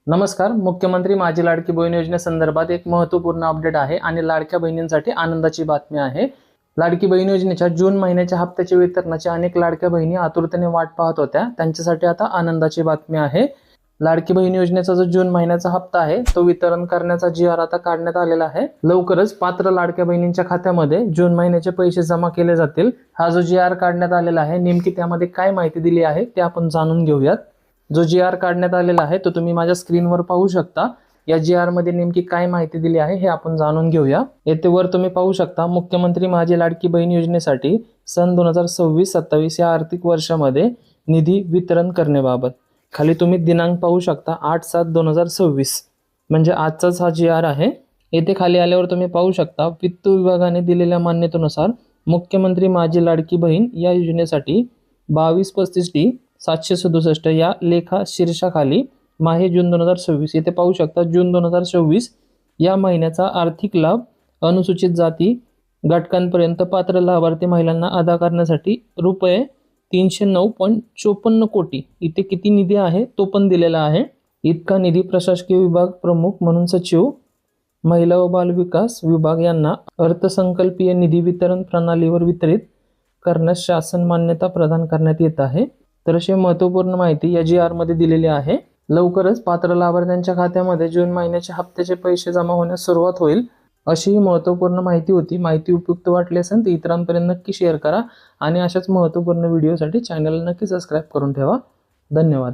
नमस्कार. मुख्यमंत्री माझी लाडकी बहीण योजनेसंदर्भात एक महत्त्वपूर्ण अपडेट आहे आणि लाडक्या बहिणींसाठी आनंदाची बातमी आहे. लाडकी बहीण योजनेच्या जून महिन्याच्या हप्त्याच्या वितरणाची अनेक लाडक्या बहिणी आतुरतेने वाट पाहत होत्या. त्यांच्यासाठी आता आनंदाची बातमी आहे. लाडकी बहीण योजनेचा जो जून महिन्याचा हप्ता आहे तो वितरण करण्याचा जी.आर. आता काढण्यात आलेला आहे. लवकरच पात्र लाडक्या बहिणींच्या खात्यामध्ये जून महिन्याचे पैसे जमा केले जातील. हा जो जी.आर. काढण्यात आलेला आहे नेमकी त्यामध्ये काय माहिती दिली आहे ते आपण जाणून घेऊयात. जो जी.आर. काढण्यात आलेला आहे तो तुम्ही माझ्या स्क्रीनवर पाहू शकता. या जी.आर. मध्ये नेमकी काय माहिती दिली आहे हे आपण जाणून घेऊया. येथे वर तुम्ही पाहू शकता मुख्यमंत्री माझी लाडकी बहीण योजनेसाठी सन 2026-27 या आर्थिक वर्षामध्ये निधी वितरण करण्याबाबत. खाली तुम्ही दिनांक पाहू शकता 8/7/2026 म्हणजे आजचाच हा जी.आर. आहे. येथे खाली आल्यावर तुम्ही पाहू शकता वित्त विभागाने दिलेल्या मान्यतेनुसार मुख्यमंत्री माझी लाडकी बहीण या योजनेसाठी 2235D-767 या लेखा शीर्षाखाली माहे जून 2026 येथे पाहू शकता जून 2026 या महिन्याचा आर्थिक लाभ अनुसूचित जाती घटकांपर्यंत पात्र लाभार्थी महिलांना अदा करण्यासाठी रुपये 309.54 कोटी इथे किती निधी आहे तो पण दिलेला आहे. इतका निधी प्रशासकीय विभाग प्रमुख म्हणून सचिव महिला व बाल विकास विभाग यांना अर्थसंकल्पीय निधी वितरण प्रणालीवर वितरित करण्यास शासन मान्यता प्रदान करण्यात येत आहे. तर अशी महत्त्वपूर्ण माहिती या जी.आर. मध्ये दिलेली आहे. लवकरच पात्र लाभार्थ्यांच्या खात्यामध्ये जून महिन्याच्या हप्त्याचे पैसे जमा होण्यास सुरुवात होईल अशी ही महत्त्वपूर्ण माहिती होती. माहिती उपयुक्त वाटली असेल तर इतरांपर्यंत नक्की शेअर करा आणि अशाच महत्त्वपूर्ण व्हिडिओसाठी चॅनलला नक्की सबस्क्राईब करून ठेवा. धन्यवाद.